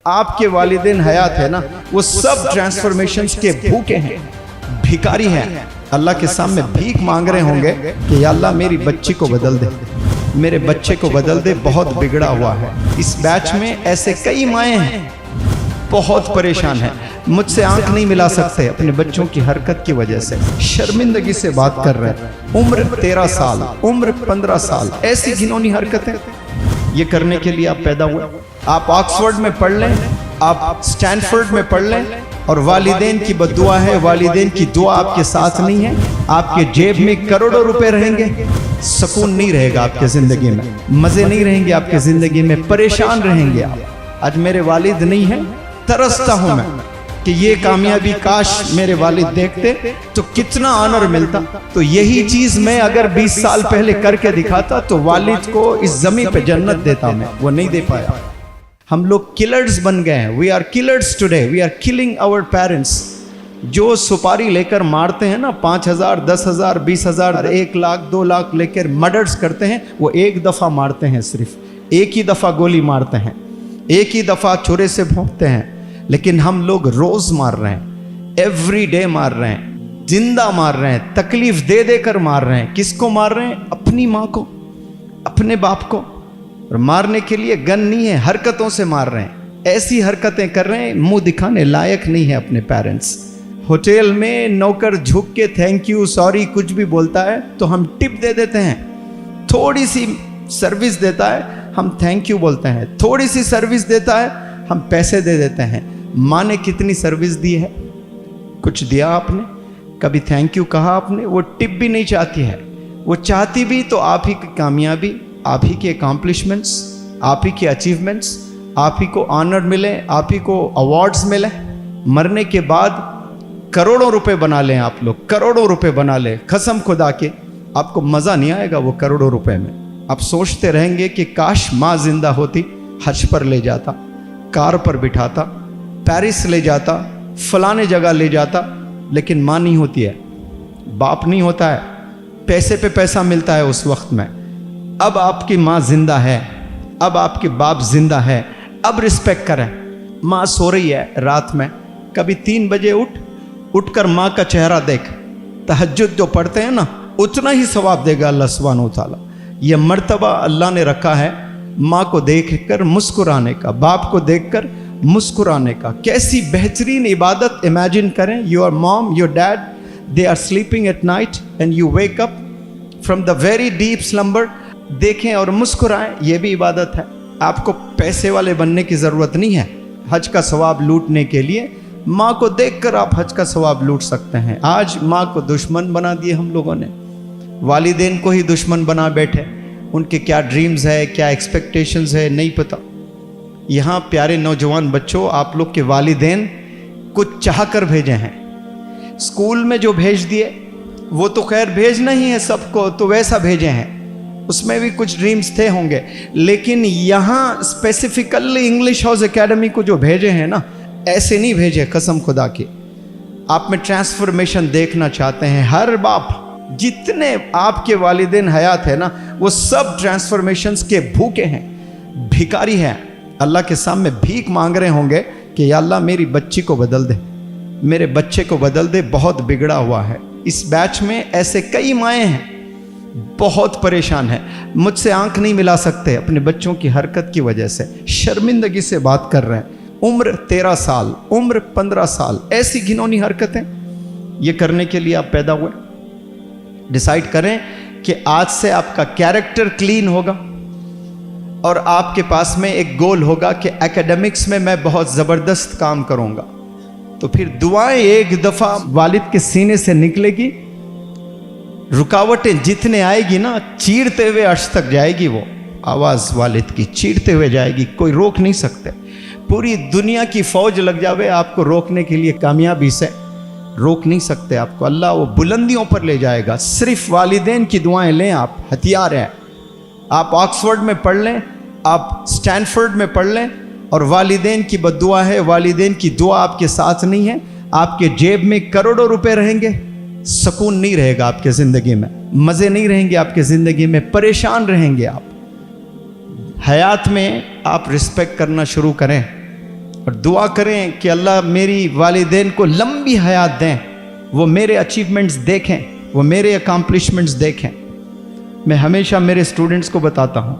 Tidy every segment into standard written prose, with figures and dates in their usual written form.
آپ کے والدین حیات ہے نا، وہ سب ٹرانسفارمیشنز کے بھوکے ہیں، بھکاری ہیں، اللہ کے سامنے بھیک مانگ رہے ہوں گے کہ یا اللہ میری بچی کو بدل دے، میرے بچے کو بدل دے، بہت بگڑا ہوا ہے۔ اس بیچ میں ایسے کئی مائیں ہیں بہت پریشان ہیں، مجھ سے آنکھ نہیں ملا سکتے اپنے بچوں کی حرکت کی وجہ سے، شرمندگی سے بات کر رہے ہیں، عمر 13 سال، عمر 15 سال، ایسی گھنونی حرکتیں یہ کرنے کے لیے آپ پیدا ہوئے۔ آپ آکسفورڈ میں پڑھ لیں، آپ سٹینفورڈ میں پڑھ لیں، اور والدین کی بد دعا ہے، والدین کی دعا آپ کے ساتھ نہیں ہے، آپ کے جیب میں کروڑوں روپے رہیں گے، سکون نہیں رہے گا آپ کے زندگی میں، مزے نہیں رہیں گے آپ کے زندگی میں، پریشان رہیں گے آپ۔ آج میرے والد نہیں ہیں، ترستا ہوں میں کہ یہ کامیابی کاش میرے والد دیکھتے تو کتنا آنر ملتا۔ تو یہی چیز میں اگر 20 سال پہلے کر کے دکھاتا تو والد کو اس زمین پہ جنت دیتا میں، وہ نہیں دے پایا۔ ہم لوگ کلرز بن گئے ہیں، we are killers today, we are killing our parents. جو سپاری لے کر مارتے ہیں نا، 5,000 10,000 20,000 1 لاکھ 2 لاکھ لے کر مرڈرز کرتے ہیں، وہ ایک دفعہ مارتے ہیں، صرف ایک ہی دفعہ گولی مارتے ہیں، ایک ہی دفعہ چھرے سے بھونکتے ہیں، لیکن ہم لوگ روز مار رہے ہیں، ایوری ڈے مار رہے ہیں، زندہ مار رہے ہیں، تکلیف دے دے کر مار رہے ہیں۔ کس کو مار رہے ہیں؟ اپنی ماں کو، اپنے باپ کو، اور مارنے کے لیے گن نہیں ہے، حرکتوں سے مار رہے ہیں، ایسی حرکتیں کر رہے ہیں، منہ دکھانے لائق نہیں ہے اپنے پیرنٹس۔ ہوٹل میں نوکر جھک کے تھینک یو سوری کچھ بھی بولتا ہے تو ہم ٹپ دے دیتے ہیں، تھوڑی سی سروس دیتا ہے ہم تھینک یو بولتے ہیں، تھوڑی سی سروس دیتا ہے ہم پیسے دے دیتے ہیں۔ ماں نے کتنی سروس دی ہے؟ کچھ دیا آپ نے؟ کبھی تھینک یو کہا آپ نے؟ وہ ٹپ بھی نہیں چاہتی ہے، وہ چاہتی بھی تو آپ ہی کی کامیابی، آپ ہی کے اکامپلشمنٹس، آپ ہی کے اچیومنٹس، آپ ہی کو آنر ملے، آپ ہی کو ایوارڈز ملے۔ مرنے کے بعد کروڑوں روپے بنا لیں آپ لوگ، کروڑوں روپے بنا لیں، قسم خدا کے آپ کو مزہ نہیں آئے گا وہ کروڑوں روپے میں۔ آپ سوچتے رہیں گے کہ کاش ماں زندہ ہوتی، حج پر لے جاتا، کار پر بٹھاتا، پیرس لے جاتا، فلانے جگہ لے جاتا، لیکن ماں نہیں ہوتی ہے، باپ نہیں ہوتا ہے، پیسے پہ پیسہ ملتا ہے اس وقت میں۔ اب آپ کی ماں زندہ ہے، اب آپ کے باپ زندہ ہے، اب رسپیکٹ کریں۔ ماں سو رہی ہے رات میں، کبھی 3 بجے اٹھ کر ماں کا چہرہ دیکھ، تہجد جو پڑھتے ہیں نا اتنا ہی ثواب دے گا اللہ سبحانہ و تعالیٰ۔ یہ مرتبہ اللہ نے رکھا ہے ماں کو دیکھ کر مسکرانے کا، باپ کو دیکھ کر مسکرانے کا۔ کیسی بہترین عبادت امیجن کریں، your mom your dad they are sleeping at night and you wake up from the very deep slumber, دیکھیں اور مسکرائیں، یہ بھی عبادت ہے۔ آپ کو پیسے والے بننے کی ضرورت نہیں ہے حج کا ثواب لوٹنے کے لیے، ماں کو دیکھ کر آپ حج کا ثواب لوٹ سکتے ہیں۔ آج ماں کو دشمن بنا دیے ہم لوگوں نے، والدین کو ہی دشمن بنا بیٹھے، ان کے کیا ڈریمز ہے، کیا ایکسپیکٹیشنز ہے نہیں پتہ۔ یہاں پیارے نوجوان بچوں، آپ لوگ کے والدین کچھ چاہ کر بھیجے ہیں، اسکول میں جو بھیج دیے وہ تو خیر بھیجنا ہی ہے سب کو، تو ویسا بھیجے ہیں، اس میں بھی کچھ ڈریمز تھے ہوں گے، لیکن یہاں اسپیسیفکلی انگلش ہاؤس اکیڈمی کو جو بھیجے ہیں نا، ایسے نہیں بھیجے، قسم خدا کی۔ آپ میں ٹرانسفارمیشن دیکھنا چاہتے ہیں، ہر باپ جتنے آپ کے والدین حیات ہے نا، وہ سب ٹرانسفارمیشنز کے بھوکے ہیں، بھکاری ہیں، اللہ کے سامنے بھیک مانگ رہے ہوں گے کہ یا اللہ میری بچی کو بدل دے، میرے بچے کو بدل دے، بہت بگڑا ہوا ہے۔ اس بیچ میں ایسے کئی مائیں ہیں بہت پریشان ہیں، مجھ سے آنکھ نہیں ملا سکتے اپنے بچوں کی حرکت کی وجہ سے، شرمندگی سے بات کر رہے ہیں۔ عمر 13 سال، عمر 15 سال، ایسی گھنونی حرکتیں یہ کرنے کے لیے آپ پیدا ہوئے۔ ڈیسائیڈ کریں کہ آج سے آپ کا کیریکٹر کلین ہوگا، اور آپ کے پاس میں ایک گول ہوگا کہ ایکیڈمکس میں میں بہت زبردست کام کروں گا، تو پھر دعائیں ایک دفعہ والد کے سینے سے نکلے گی، رکاوٹیں جتنے آئے گی نا، چیرتے ہوئے عرش تک جائے گی، وہ آواز والد کی چیرتے ہوئے جائے گی، کوئی روک نہیں سکتے۔ پوری دنیا کی فوج لگ جاوے آپ کو روکنے کے لیے، کامیابی سے روک نہیں سکتے آپ کو، اللہ وہ بلندیوں پر لے جائے گا۔ صرف والدین کی دعائیں لیں، آپ ہتھیار ہیں۔ آپ آکسفورڈ میں پڑھ لیں، آپ سٹینفورڈ میں پڑھ لیں، اور والدین کی بد دعا ہے، والدین کی دعا آپ کے ساتھ نہیں ہے، آپ کے جیب میں کروڑوں روپے رہیں گے، سکون نہیں رہے گا آپ کے زندگی میں، مزے نہیں رہیں گے آپ کے زندگی میں، پریشان رہیں گے آپ۔ حیات میں آپ رسپیکٹ کرنا شروع کریں، اور دعا کریں کہ اللہ میری والدین کو لمبی حیات دیں، وہ میرے اچیومنٹس دیکھیں، وہ میرے اکامپلشمنٹس دیکھیں۔ میں ہمیشہ میرے اسٹوڈنٹس کو بتاتا ہوں،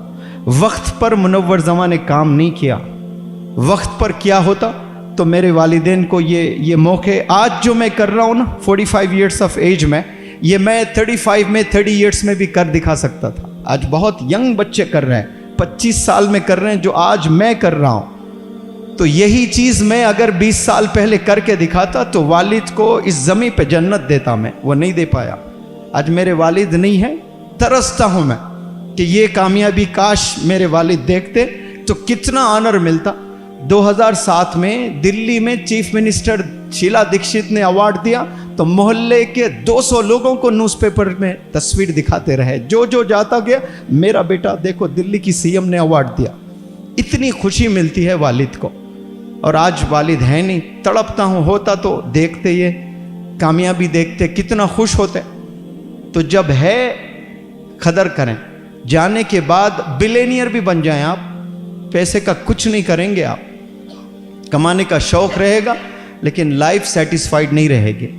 وقت پر منور زماں نے کام نہیں کیا، وقت پر کیا ہوتا تو میرے والدین کو یہ موقع آج جو میں کر رہا ہوں نا 45 ایئرس آف ایج میں، یہ میں 35 میں 30 ایئرس میں بھی کر دکھا سکتا تھا۔ آج بہت ینگ بچے کر رہے ہیں، 25 سال میں کر رہے ہیں جو آج میں کر رہا ہوں۔ تو یہی چیز میں اگر 20 سال پہلے کر کے دکھاتا تو والد کو اس زمین پہ جنت دیتا میں، وہ نہیں دے پایا۔ آج میرے والد نہیں ہیں، ترستا ہوں میں کہ یہ کامیابی کاش میرے والد دیکھتے تو کتنا آنر ملتا۔ 2007 میں دلی میں چیف منسٹر شیلا دکشت نے ایوارڈ دیا تو محلے کے 200 لوگوں کو نیوز پیپر میں تصویر دکھاتے رہے، جو جاتا گیا میرا بیٹا دیکھو دلی کی سی ایم نے ایوارڈ دیا۔ اتنی خوشی ملتی ہے والد کو، اور آج والد ہے نہیں، تڑپتا ہوں، ہوتا تو دیکھتے یہ کامیابی دیکھتے کتنا خوش ہوتے۔ تو جب ہے قدر کریں، جانے کے بعد بلینئر بھی بن جائیں آپ، پیسے کا کچھ نہیں کریں گے آپ، کمانے کا شوق رہے گا لیکن لائف سیٹسفائیڈ نہیں رہے گی۔